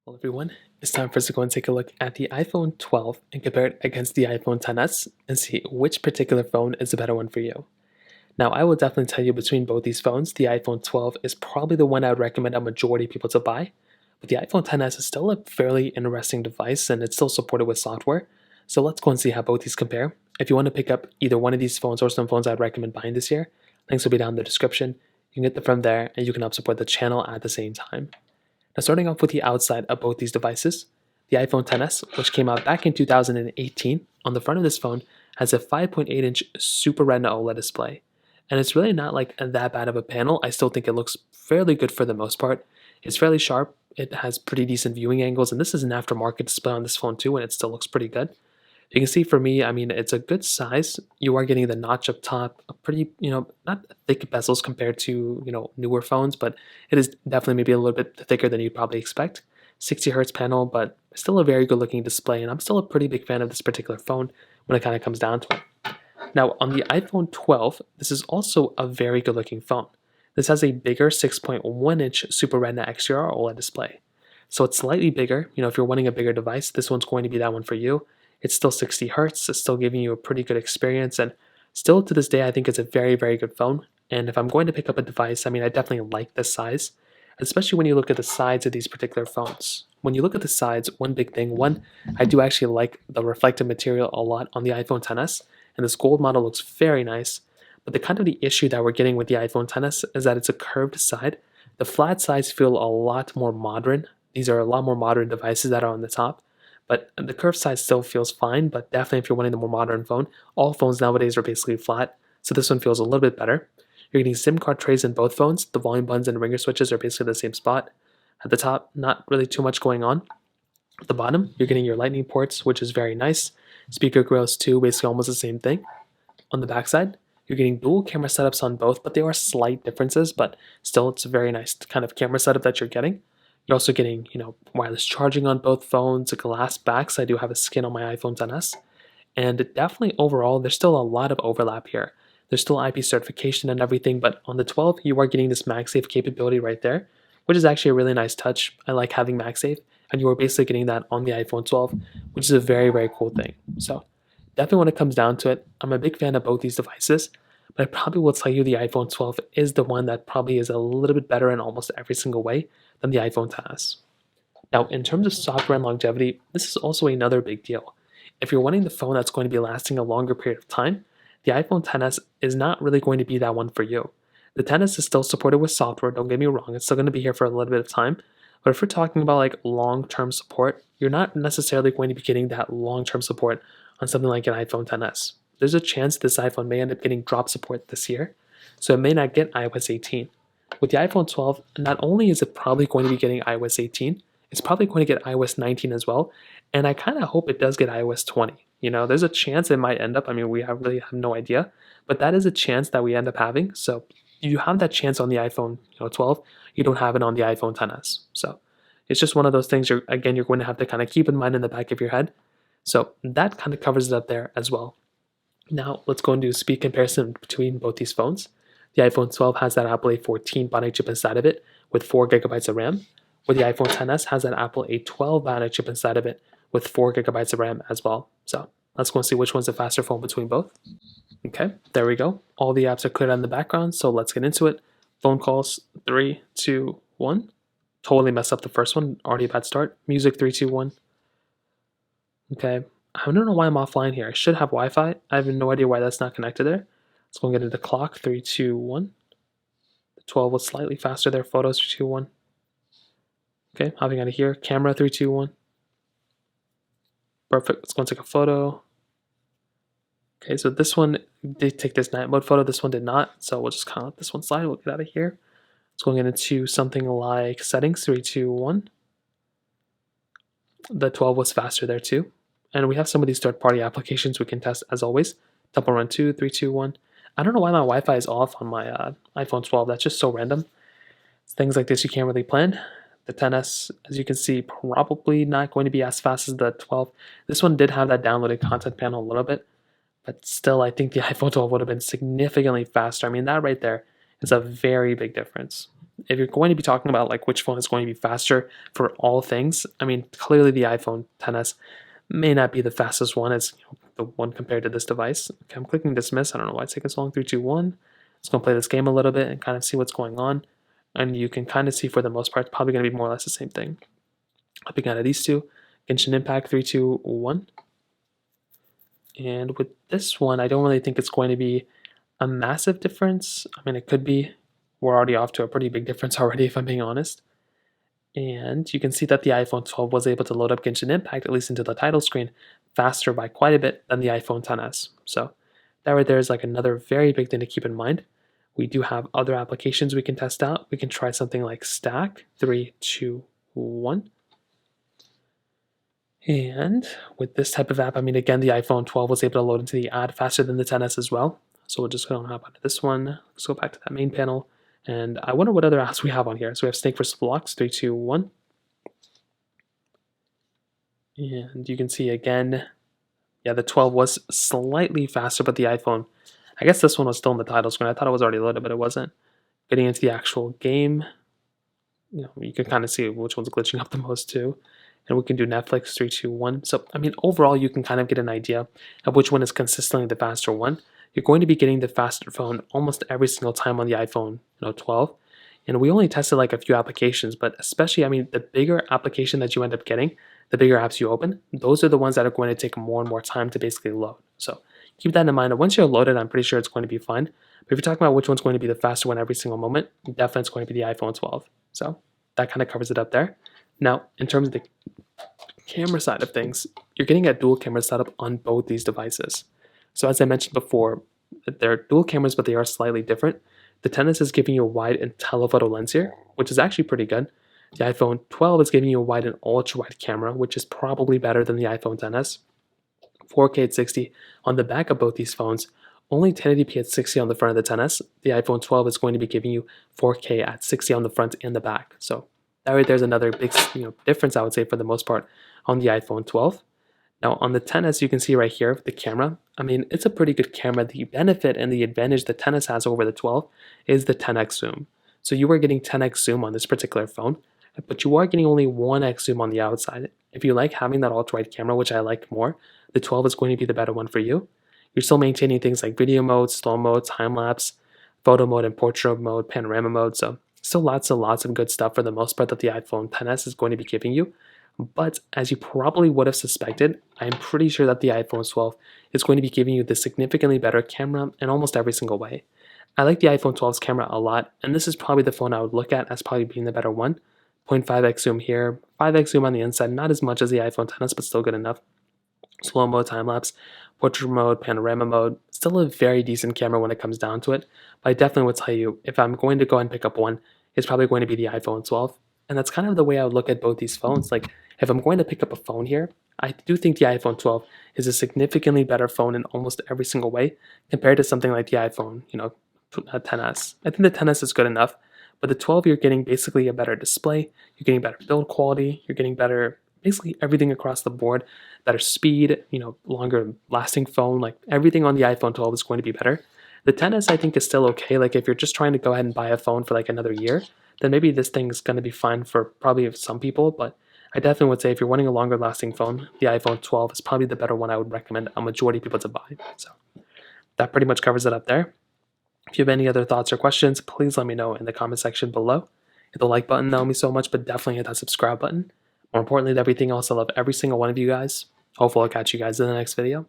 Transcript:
Well, everyone, it's time for us to go and take a look at the iPhone 12 and compare it against the iPhone XS and see which particular phone is the better one for you. Now, I will definitely tell you between both these phones, the iPhone 12 is probably the one I would recommend a majority of people to buy, but the iPhone XS is still a fairly interesting device and it's still supported with software. So let's go and see how both these compare. If you want to pick up either one of these phones or some phones I'd recommend buying this year, links will be down in the description. You can get them from there and you can help support the channel at the same time. Now, starting off with the outside of both these devices, the iPhone XS, which came out back in 2018, on the front of this phone has a 5.8-inch Super Retina OLED display. And it's really not like that bad of a panel. I still think it looks fairly good for the most part. It's fairly sharp, it has pretty decent viewing angles, and this is an aftermarket display on this phone too, and it still looks pretty good. You can see for me, I mean, it's a good size. You are getting the notch up top, a pretty, not thick bezels compared to, newer phones, but it is definitely maybe a little bit thicker than you'd probably expect. 60 hertz panel, but still a very good looking display, and I'm still a pretty big fan of this particular phone when it kind of comes down to it. Now, on the iPhone 12, this is also a very good looking phone. This has a bigger 6.1-inch Super Retina XDR OLED display. So it's slightly bigger. If you're wanting a bigger device, this one's going to be that one for you. It's still 60 hertz, it's still giving you a pretty good experience, and still to this day, I think it's a very, very good phone. And if I'm going to pick up a device, I mean, I definitely like this size, especially when you look at the sides of these particular phones. When you look at the sides, one big thing, I do actually like the reflective material a lot on the iPhone XS, and this gold model looks very nice. But the issue that we're getting with the iPhone XS is that it's a curved side. The flat sides feel a lot more modern. These are a lot more modern devices that are on the top. But the curved side still feels fine, but definitely if you're wanting the more modern phone, all phones nowadays are basically flat, so this one feels a little bit better. You're getting SIM card trays in both phones. The volume buttons and ringer switches are basically the same spot. At the top, not really too much going on. At the bottom, you're getting your lightning ports, which is very nice. Speaker grills too, basically almost the same thing. On the backside, you're getting dual camera setups on both, but there are slight differences, but still it's a very nice kind of camera setup that you're getting. You're also getting, wireless charging on both phones, glass backs. I do have a skin on my iPhone XS. And definitely overall, there's still a lot of overlap here. There's still IP certification and everything, but on the 12, you are getting this MagSafe capability right there, which is actually a really nice touch. I like having MagSafe, and you are basically getting that on the iPhone 12, which is a very, very cool thing. So definitely when it comes down to it, I'm a big fan of both these devices, but I probably will tell you the iPhone 12 is the one that probably is a little bit better in almost every single way than the iPhone XS. Now, in terms of software and longevity, this is also another big deal. If you're wanting the phone that's going to be lasting a longer period of time, the iPhone XS is not really going to be that one for you. The XS is still supported with software, don't get me wrong, it's still going to be here for a little bit of time, but if we're talking about like long-term support, you're not necessarily going to be getting that long-term support on something like an iPhone XS. There's a chance this iPhone may end up getting drop support this year, so it may not get iOS 18. With the iPhone 12, not only is it probably going to be getting iOS 18, it's probably going to get iOS 19 as well, and I kind of hope it does get iOS 20. There's a chance it might end up, I mean, really have no idea, but that is a chance that we end up having, so you have that chance on the iPhone 12, you don't have it on the iPhone XS. So it's just one of those things you're going to have to kind of keep in mind in the back of your head. So that kind of covers it up there as well. Now let's go and do a speed comparison between both these phones. The iPhone 12 has that Apple A14 Bionic chip inside of it with 4 gigabytes of RAM, where the iPhone XS has that Apple A12 Bionic chip inside of it with 4 gigabytes of RAM as well. So let's go and see which one's the faster phone between both. Okay, there we go. All the apps are cleared in the background, so let's get into it. Phone calls, 3, 2, 1. Totally messed up the first one. Already a bad start. Music, 3, 2, 1. Okay, I don't know why I'm offline here. I should have Wi-Fi. I have no idea why that's not connected there. Let's go and get into the clock, 3, 2, 1. The 12 was slightly faster there. Photos, 3, 2, 1. Okay, hopping out of here. Camera, 3, 2, 1. Perfect. Let's go and take a photo. Okay, so this one did take this night mode photo, this one did not, so we'll just kind of let this one slide, we'll get out of here. Let's go into something like settings, 3, 2, 1. The 12 was faster there too. And we have some of these third-party applications we can test as always. Temple Run 2, 3, 2, 1. I don't know why my Wi-Fi is off on my iPhone 12, that's just so random. Things like this you can't really plan. The XS, as you can see, probably not going to be as fast as the 12. This one did have that downloaded content panel a little bit, but still, I think the iPhone 12 would have been significantly faster. I mean, that right there is a very big difference. if you're going to be talking about like which phone is going to be faster for all things, I mean, clearly the iPhone XS may not be the fastest one as the one compared to this device. Okay, I'm clicking dismiss. I don't know why it's taking so long. 3, 2, 1. Let's go play this game a little bit and kind of see what's going on. And you can kind of see for the most part, it's probably going to be more or less the same thing. Hopping out of these two, Genshin Impact 3, 2, 1. And with this one, I don't really think it's going to be a massive difference. I mean, it could be. We're already off to a pretty big difference already, if I'm being honest. And you can see that the iPhone 12 was able to load up Genshin Impact, at least into the title screen, faster by quite a bit than the iPhone XS. So that right there is like another very big thing to keep in mind. We do have other applications we can test out. We can try something like Stack, 3, 2, 1. And with this type of app, I mean, again, the iPhone 12 was able to load into the ad faster than the XS as well. So we'll just go and hop onto this one. Let's go back to that main panel. And I wonder what other apps we have on here. So we have Snake vs. Blocks, 3, 2, 1. And you can see again, yeah, the 12 was slightly faster, but the iPhone, I guess this one was still in the title screen. I thought it was already loaded, but it wasn't. Getting into the actual game, you can kind of see which one's glitching up the most too. And we can do Netflix, 3, 2, 1. So, I mean, overall, you can kind of get an idea of which one is consistently the faster one. You're going to be getting the faster phone almost every single time on the iPhone 12. And we only tested like a few applications, but especially, I mean, the bigger application that you end up getting, the bigger apps you open, those are the ones that are going to take more and more time to basically load. So keep that in mind. Once you're loaded, I'm pretty sure it's going to be fine. But if you're talking about which one's going to be the faster one every single moment, definitely it's going to be the iPhone 12. So that kind of covers it up there. Now, in terms of the camera side of things, you're getting a dual camera setup on both these devices. So as I mentioned before, they're dual cameras, but they are slightly different. The XS is giving you a wide and telephoto lens here, which is actually pretty good. The iPhone 12 is giving you a wide and ultra-wide camera, which is probably better than the iPhone XS. 4K at 60 on the back of both these phones, only 1080p at 60 on the front of the XS. The iPhone 12 is going to be giving you 4K at 60 on the front and the back. So that right there's another big difference, I would say, for the most part on the iPhone 12. Now on the XS, you can see right here the camera. I mean, it's a pretty good camera. The benefit and the advantage the XS has over the 12 is the 10x zoom. So you are getting 10x zoom on this particular phone, but you are getting only 1x zoom on the outside. If you like having that ultra-wide camera, which I like more, the 12 is going to be the better one for you. You're still maintaining things like video mode, slow mode, time-lapse, photo mode, and portrait mode, panorama mode. So still lots and lots of good stuff for the most part that the iPhone XS is going to be giving you. But as you probably would have suspected, I'm pretty sure that the iPhone 12 is going to be giving you the significantly better camera in almost every single way. I like the iPhone 12's camera a lot, and this is probably the phone I would look at as probably being the better one. 0.5x zoom here, 5x zoom on the inside, not as much as the iPhone XS, but still good enough. Slow mode, time lapse, portrait mode, panorama mode, still a very decent camera when it comes down to it. But I definitely would tell you, if I'm going to go and pick up one, it's probably going to be the iPhone 12. And that's kind of the way I would look at both these phones. Like, if I'm going to pick up a phone here, I do think the iPhone 12 is a significantly better phone in almost every single way compared to something like the iPhone, 10s. I think the 10s is good enough, but the 12 you're getting basically a better display, you're getting better build quality, you're getting better basically everything across the board, better speed, longer lasting phone, like everything on the iPhone 12 is going to be better. The 10s I think is still okay. Like if you're just trying to go ahead and buy a phone for like another year, then maybe this thing is going to be fine for probably some people, but I definitely would say if you're wanting a longer lasting phone, the iPhone 12 is probably the better one I would recommend a majority of people to buy. So that pretty much covers it up there. If you have any other thoughts or questions, please let me know in the comment section below. Hit the like button, that would mean so much, but definitely hit that subscribe button. More importantly than everything else, I love every single one of you guys. Hopefully I'll catch you guys in the next video.